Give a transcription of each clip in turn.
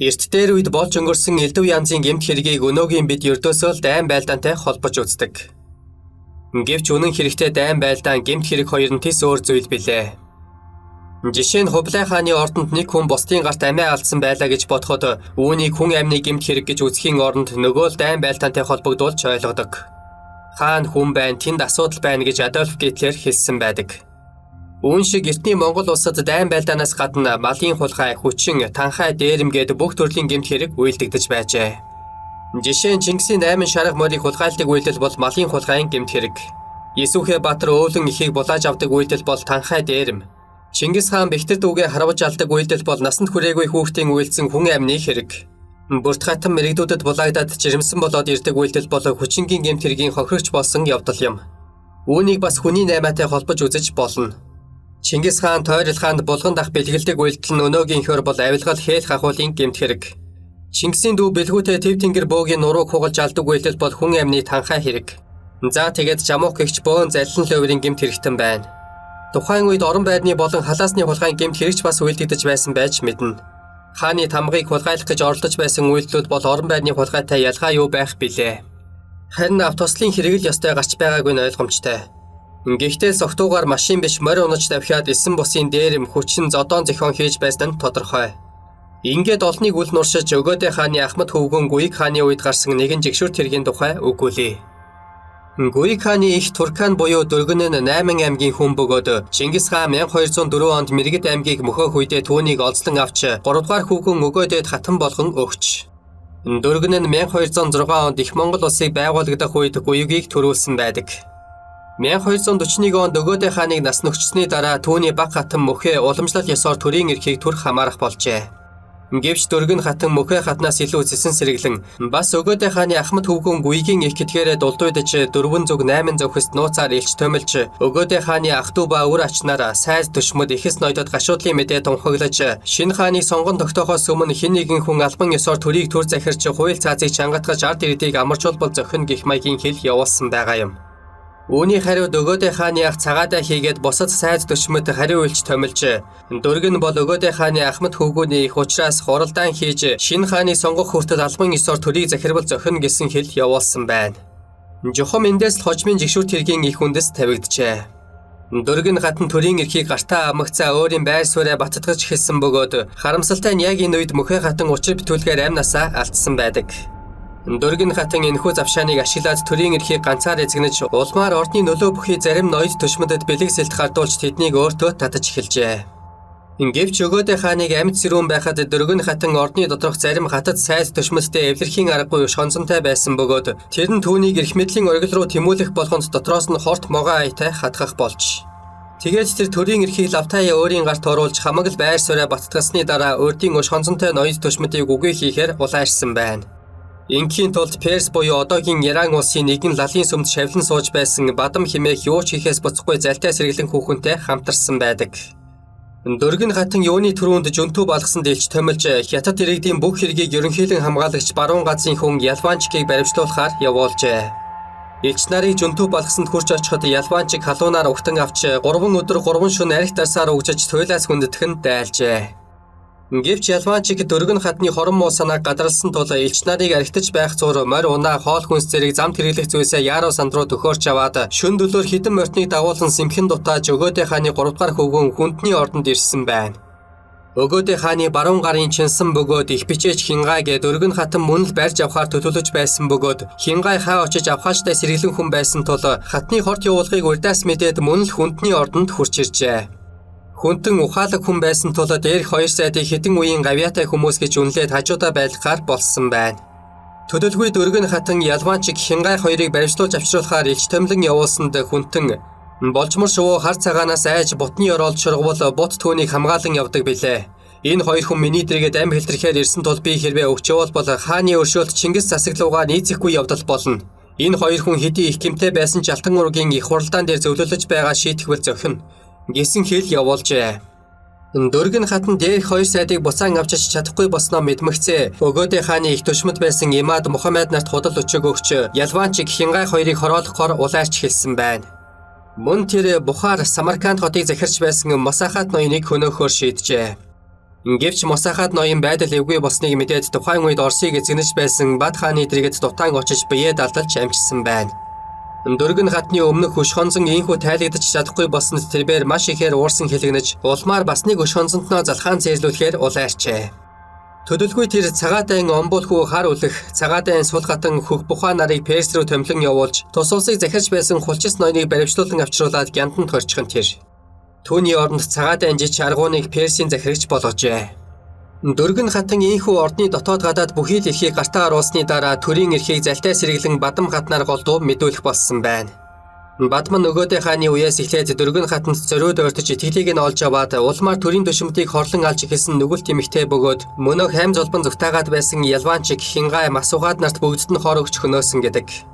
Эрт дээр үед болж өнгөрсөн элдв янзын гэмт хэргийг өнөөгийн бид ердөөсөө л дайн байлдаантай холбож үздэг. Гэвч үнэн хэрэгтээ дайн байлдаан гэмт хэрэг хоёр нь тис өөр зүйл билээ. Жишээ нь Хубилай хааны ордонд нэг хүн бусдын гарт амиа алдсан байлаа гэж бодоход үүнийг хүн амны гэмт хэрэг гэж үзэхийн оронд нөгөө л дайн байлдаантай холбогдуулж ойлгодог. Хаан хүн байна, тэнд асуудал байна гэж Адольф Гитлер хэлсэн байдаг. Үүн шиг эртний Монгол улсад дайн байлдаанаас гадна малын хулгай, хүчин, танхай, дээрэм гээд бүх төрлийн гэмт хэрэг үйлдэгдэж байжээ. Жишээ нь Чингисийн 8 шарга морийг хулгайлдаг үйлдэл бол малын хулгайн гэмт хэрэг. Есүхэ Баатар өөлөн ихийг булааж авдаг үйлдэл бол танхай, дээрэм. Чингис хаан Бэхтэр дүүгээ харавж алдаг үйлдэл бол насанд хүрээгүй хүүхдийн үйлдсэн хүн амны хэрэг. Бүрт хатан мэрэгдүүдэд булаагдаад жирэмсэн болоод ирдэг үйлдэл бол хүчингийн гэмт хэргийн хохирогч болсон явдал юм. Үүнийг бас хүний наймаатай холбож үзэж болно. Чингис хаан тойрол хаанд булган дах бэлгэлдэг үйлдэл нь өнөөгийнхөөр бол авилгал хээл хахуулын гэмт хэрэг. Чингисийн дүү бэлгүүтэй тэв тэнгэр бөөгийн нурууг хугалж алдаг үйлдэл бол хүн амны танхай хэрэг. За тэгээд жамуух гэгч бөөн заллин ловрын гэмт хэрэгтэн байна. Тухайн үед орон байрны болон халаасны хулгайн гэмт хэрэгч бас үйлдэгдэж байсан байж мэднэ. Хааны тамгыг хулгайлах гэж оролдож байсан үйлдэлүүд бол орон байрны хулгайтай ялгаа юу байх билээ. Харин автослын хэрэг л ёстой гарч байгаагүй нь ойлгомжтой. Гэхдээ согтуугаар машин биш морь унаж давхиад эсэн бусын дээрэм хүчин зодоон зохион хийж байсан нь тодорхой. Ингээд олныг үл нуршиж Өгөөдэй хааны Ахмад хөвгөн Гүйг хааны үед гарсан нэгэн жигшүүрт хэргийн тухай өгүүлье. Гүйг хааны их Туркан буюу Дөргөн нь 8 аймгийн хүн бөгөөд Чингис хаан 1204 онд Мэргэд аймгийг мөхөөх үедээ түүнийг олзлон авч 3 дугаар хүүхэн Өгөөдöйд хатан болгон өгч. Дөргөн нь 1206 онд их Монгол улсыг байгуулагдах үед Гүйгийг төрүүлсэн байдаг. 1241 онд Өгөөдэй хааныг нас нөхчсөний дараа түүний баг хатан мөхөө уламжлалт ёсоор төрийн эрхийг түр хамаарах болжээ. Гэвч Дөргөн хатан мөхөө хатнаас илүү зэсэн сэргэлэн бас Өгөөдэй хааны Ахмад хөвгөн Гүйгийн их гэдгээрээ дулдуйдж 4 зүг 8 зөвхөст нууцаар илч томилж Өгөөдэй хааны ах トゥ ба үр ачнаар сайз төшмөд ихэс ноёдод гашуудлын мэдээ тунхаглаж шинэ хааны сонгон тогтоохоос өмнө хэн нэгэн хүн албан ёсоор төрийг түр захирч хууль цаазыг чангатгаж ард иргэдийг амарчулбал зохино гэх маягийн хэл явуулсан байгаа юм. Үүний хариуд Өгөөдэй хааны ах цагаадаа хийгээд бусад сайз төшмөд хариу үйлч томилж Дөргөн бол Өгөөдэй хааны Ахмад хөвгүүний их учраас хуралдаан хийж шинэ хааны сонгох хүртэл албан ёсоор төрийг захирбал зохино гэсэн хэл явуулсан байна. Жохом эндээс л хожмын жигшүүрт хэргийн их үндэс тавигджээ. Дөргөн хатан төрийн эрхийг гартаа амгцаа өөрийн байр сууриа баттгаж эхэлсэн бөгөөд харамсалтай нь яг энэ үед мөхөө хатан учир бүтүүлгээр амнасаа алдсан байдаг. Дөргөн хатан энэхүү завшааныг ашиглаад төрийн эрхийг ганцаар эзэгнэж улмаар ордны нөлөө бүхий зарим ноёд төшмөдөд бэлэг сэлт хардуулж тэднийг өөртөө татаж эхэлжээ. Гэвч Өгөөдэй хааныг амьд сэрүүн байхад Дөргөн хатан ордны доторх зарим хатад сайз төшмөдтэй эвлэрхийн аргагүй шонцонтой байсан бөгөөд тэр нь түүнийг эрх мэдлийн оргил руу тэмүүлэх болгонд дотроос нь хорт могоо аятай хатгах болж. Тэгээд тэр төрийн эрхийг лавтаяа өөрийн гарт оруулж хамаг л байр сууриа баттгасны дараа урдын шонцонтой ноёд төшмөдийг үгүй хийхээр улаарсан байна. Инхийн тулд Перс буюу одоогийн Иран улсын нэгэн лалын сүмд шавлан сууж байсан Бадам хэмээх юу ч хийхээс буцахгүй залтай сэргэлэн хүүхэнтэй хамтарсан байдаг. Дөргөн хатан юуны түрүүнд жөнтүү балгасанд илч томилж хятад иргэдийн бүх хэргийг ерөнхийлөн хамгаалагч баруун газрын хүн Ялванчикийг баримтлуулахаар явуулжээ. Илч нарыг жөнтүү балгасанд хурж очиход Ялванчик халуунаар угтан авч 3 өдөр 3 шөнө арх дарсаар угжиж туйлаас хүндэтгэн дайлжээ. Гэвч Ялванчик Дөргөн хатны хорон муу санааг гадралсан тул элч нарыг архитаж байх зур морь унаа хоол хүнс зэрэг замд хэрэглэх зүйлсээ Яруу санд руу төхөөрч аваад шөн дөлөөр хідэн мортныг дагуулсан сэмхэн дутааж Өгөөдэй хааны 3 дугаар хөвгөн хүндний ордонд ирсэн байна. Өгөөдэй хааны баруун гарын чинсэн бөгөөд их бичээч Хингай гээд Дөргөн хатан мөн л барьж авахар төлөвлөж байсан бөгөөд Хингай хаа очиж авхааштай сэргэлэн хүн байсан тул хатны хорт явуулгыг урдаас мэдээд мөн л хүндний ордонд хурч иржээ. Хүнтэн ухаалаг хүн байсан тул дээрх 2 сайдыг хэдэн үеийн гавьяатай хүмүүс гэж үнэлээд хажуудаа байлгахаар болсон байна. Төдөлгүй Дөргөн хатан Ялванчик Хингай хоёрыг баримтлуулж авчруулахаар илч томлон явуулсанд хүнтэн болжмор шувуу хар цагаанаас айж бутны ороолж шургуул бут түүнийг хамгаалan явдаг билээ. Энэ хоёр хүн миний дэргээд ам хэлтрэхээр ирсэн тул би хэрвээ өгчөөл бол хааны өршөөлт Чингис засаглуугаа нийцэхгүй явдал болно. Энэ хоёр хүн хэдий их гэмтэй байсан ч Алтан ургийн их хуралдаан дээр зөвлөлөж байгаа шийтгэл зохино гэсэн хэл явуулжээ. Дөргөн хатан дээрх 2 сайдыг буцаан авчиж чадахгүй болсноо мэдмэгцээ Өгөөдэй хааны их төшмөд байсан Имад Мухаммед нарт худал өчөг өгч Ялванчик Хингай хоёрыг хороолохоор улаарч хэлсэн байна. Мөн тэр Бухар Самарканд хотыг захирч байсан Масахат ноёныг хөнөөхөөр шийджээ. Гэвч Мусахад ноён байдал эвгүй болсныг мэдээд тухайн үед Оросыг эзэгнэж байсан Бат хааны дэргэд дутаан очиж биеэ далдалж амжсан байна. Дөргөн хатны өмнөх өш хонзон ийхүү тайлагдаж чадахгүй болсонд тэрээр маш ихээр уурсан хэлэгнэж улмаар бас нэг өш хонзонтноо залхаан зээрлүүлэхээр улайрчээ. Төдөлгүй тэр цагаатайн омбуулхүү хар үлэх, цагаатайн сул гатан хөх бухаа нарыг Перс рүү томлон явуулж, тус улсыг захирч байсан хулчис ноёныг баривчлуулан авчруулад гянданд хорчихон тэр. Түүний оронд цагаатайн жиж аргууныг Персийн захирагч болгожээ. Дөргөн хатан ийхүү ордны дотоод гадаад бүхий л эрхийг гартаа оруулсны дараа төрийн эрхийг залтай сэргэлэн Бадам хатнаар голдуу мэдүүлэх болсон байна. Бадам нөгөөдөө хааны үеэс эхлээд дөргөн хатанд зориуд ойртож итгэлийг нь олж аваад улмаар төрийн төшмөдийг хорлон алж эхэлсэн нүгэлт эмэгтэй бөгөөд мөнөө хайм золбон зүгтаагаад байсан Ялванчик, Хингай, Масугаад нарт бүгдд нь хор өгч хөнөөсөн гэдэг.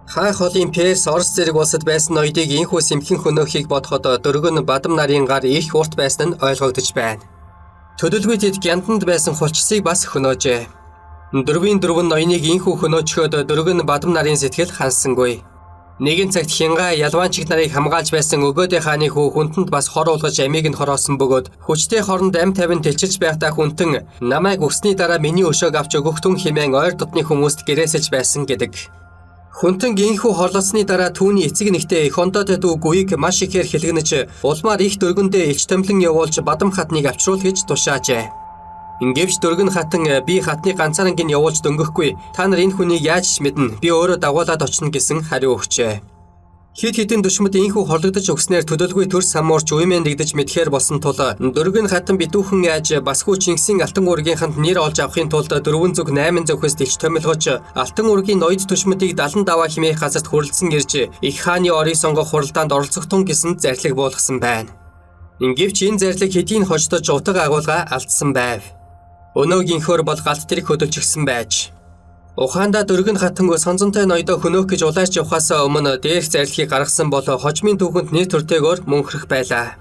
Хаах холын Перс Орос зэрэг улсад байсан ноёдыг ийхүү сэмхэн хөнөөхийг бодоход дөргөн Бадам нарын гар их урт байсан нь ойлгогдож байна. Төдөлгүй тэд гянданд байсан хулчсыг бас хөнөөжээ. Дөрвийн дөрвөн ноёныг ийхүү хөнөөчхөд дөргөн Бадам нарын сэтгэл хансангүй. Нэгэн цагт Хингай Ялванчик нарыг хамгаалж байсан өгөөдөө хааны хүү хүнтэнд бас хор уулгаж амийг нь хороосон бөгөөд хүчтэй хоронд ам тавин тэлчилж байхдаа хүнтэн намайг өсний дараа миний өшөөг авч өгөх түн хэмээн ойр дотны хүмүүст гэрээсэж байсан гэдэг. Хүнтэн гинхүү хорлолцсны дараа түүний эцэг нэгтээ их ондоод дүү гүйг маш ихээр хэлгэнэж улмаар их дөргөндөө илч томлон явуулж Бадам хатныг авчруул гэж тушаажээ. Ингээвч дөргөн хатан би хатны ганцаарангийн явуулж дөнгөхгүй та нар энэ хүнийг яаж мэднэ би өөрөө дагуулад очно гэсэн хариу өгчээ. Хит хитэн төшмөд инхүү хорлогдож өгснээр төдөлгүй төр самуурч уймэн дэгдэж мэдхээр болсон тул дөргөн хатан битүүхэн яаж басгүй Чингисийн алтан уургийнханд нэр олж авахын тулд 4 зүг 8 зүгээс дэлж томилгож алтан уургийн ноёд төшмөдийг 70 даваа хэмээх газарт хүрлцэн ирж их хааны орыг сонгох хуралдаанд оролцохтун гэсэн зарлиг буулгасан байна. Ингээвч энэ зарлиг хэдийн хождож утга агуулга алдсан байв. Өнөөгийнхөөр бол галт тэрэг хөдөлчихсэн байж. Ухаандаа дөргөн хатангүй сонзонтой ноёдоо хөнөөх гэж улайрч явхаас өмнө дээрх зарлигийг гаргасан бол хожмын түүхэнд нэр төртэйгээр мөнхрөх байлаа.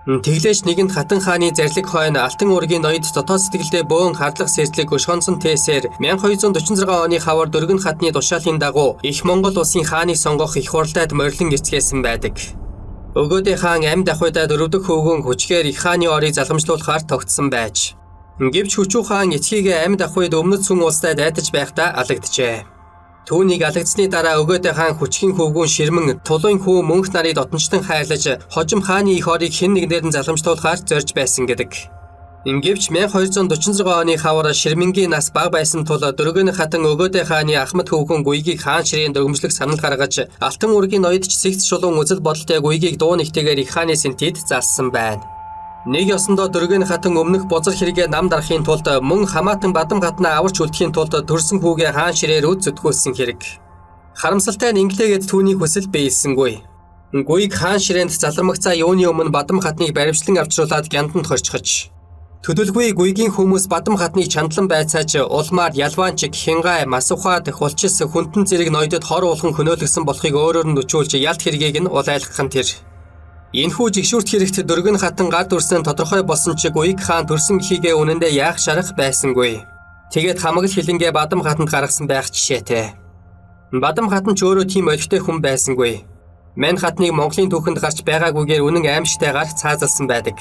Тэглээч нэгэнт хатан хааны зарлиг хойно алтан уургийн ноёд дотоод сэтгэлдээ бөөн хардлах сэрдлэг өшгонсон тээсээр 1246 оны хавар дөргөн хатны тушаалын дагуу их Монгол улсын хааныг сонгох их хурлайд морилон эцгээсэн байдаг. Өгөөдөө хаан амьд ахуйдаа дөрөвдөг хөвгөн хүчгээр их хааны орыг залгамжлуулахаар тогтсон байж. Гэвч Хүчүү хаан эцгийгээ амьд ахуйд өмнөд сүн улстай дайтаж байхдаа алагджээ. Түүнийг алагдсны дараа өгөөдөө хаан хүчгийн хөвгүүн ширмэн тулуун хүү мөнх нарыг дотночтон хайрлаж хожим хааны их орыг хэн нэгнээр нь залгамжлуулахаар зорж байсан гэдэг. Ингээвч 1246 оны хавар ширмэнгийн нас бага байсан тул дөргөн хатан өгөөдөө хааны Ахмад хөвгүүн гүйгийг хаан ширийн дөргөмжлөх санал гаргаж алтан уургийн ноёдч сэгц шулуун үзэл бодолтой гүйгийг дуу нэгтэйгээр их хааны сэнтид залсан байна. Нэг ёсондоо дөргөн хатан өмнөх бозор хэрэгээ нам дарахын тулд мөн хамаатан Бадам хатнаа аварч үлдэхийн тулд төрсөн хүүгээ хаан ширээр үд зүтгүүлсэн хэрэг. Харамсалтай нь инглигээд түүний хүсэл биелсэнгүй. Гүйг хаан ширээнд залрамгацаа юуны өмнө Бадам хатныг баривчлан авчруулад гянданд хорчхож. Төдөлгүй гүйгийн хүмүүс Бадам хатныг чандлан байцааж улмаар Ялванчик, Хингай, Масухад, Хулчис, Хүнтэн зэрэг ноёдод хор уулхан хөнөөлгсөн болохыг өөрөөр нь өчүүлж ялт хэргийг нь улайлгах нь тэр. Энэхүү жигшүүрт хэрэгт дөргөн хатан гар дүрсэн тодорхой болсон ч гүйг хаан төрсөн гихийгээ үнэндээ яах шарах байсангүй. Тэгээд хамаг л хилэнгээ Бадам хатанд гаргасан байх жишээтэй. Бадам хатан ч өөрөө тийм олигтой хүн байсангүй. Мань хатныг Монголын түүхэнд гарч байгаагүйгээр үнэн аимшигтайгаар цаазалсан байдаг.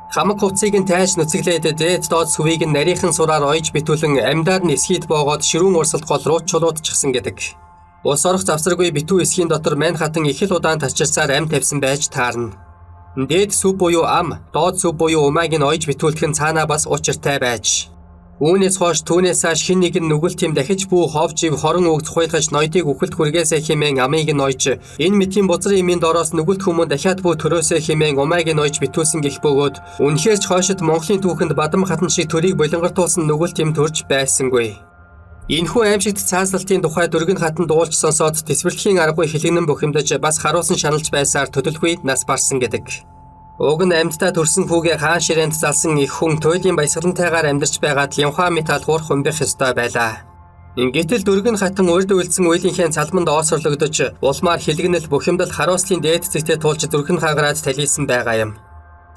Хамаг хувцсыг нь тайж нүцэглээд дээд доод сүвийг нь нарийнхан сураар ойж битүүлэн амьдаар нь эсхийд боогоод ширүүн урсалт гол руу чулуудчихсан гэдэг. Улс орох завсаргүй битүү эсхийн дотор мань хатан их л удаан тачирсаар амь тавьсан байж таарна. Дээд сүв буюу ам, доод сүв буюу умайг нь ойж битүүлэх нь цаанаа бас учиртай байж. Үүнээс хойш түүнээс хойш хэн нэгэн нүгэл тэм дахиж бүү ховж ив хорон өгц хуйлгаж ноёдыг үхэлд хүргээсэй хэмээн амийг нь ойж энэ мэтийн бузрын эмийн дороос нүгэлт хүмүүн дахиад бүү төрөөсэй хэмээн умайг нь ойж битүүлсэн гэх бөгөөд үнэхээр ч хойшид Монголын түүхэнд Бадам хатан шиг төрийг болонгортуулсан нүгэлт тэм төрж байсангүй. Энэхүү аимшигт цаазлалтын тухай дөргөн хатан дуулж сонсоод тэсвэрлэхийн аргагүй хэлэгнэн бухимдаж бас харуулсан шаналж байсаар төдөлгүй нас барсан гэдэг. Уг нь амьдтаа төрсөн хүүгээ хаан ширээнд залсан их хүн туйлын баясгалантайгаар амьдарч байгаад лямхаа мэт алгуур хумбих ёстой байлаа. Ингэтэл дөргөн хатан урд үйлсэн уйлынхээ цалманд оосрлогдож улмаар хэлэгнэл бухимдал харуулслын дээд зэгтээ тулж зүрхэн хагараад талилсан байгаа юм.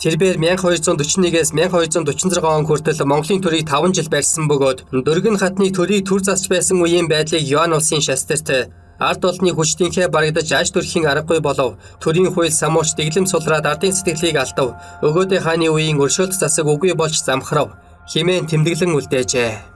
Тэрээр 1241-ээс 1246 он хүртэл Монголын төрийг 5 жил барьсан бөгөөд дөргөн хатны төрийг төр засч байсан үеийн байдлыг Юан улсын шастерт Ард олны хүчтийнхээ барагдаж аж төрхийн аргагүй болов. Төрийн хууль самууч дэглэм сулраад ардын сэтгэлийг алдав. Өгөөдөө хааны үеийн өршөөлт засаг үгүй болж замхрав. Химэн тэмдэглэн үлдээжээ.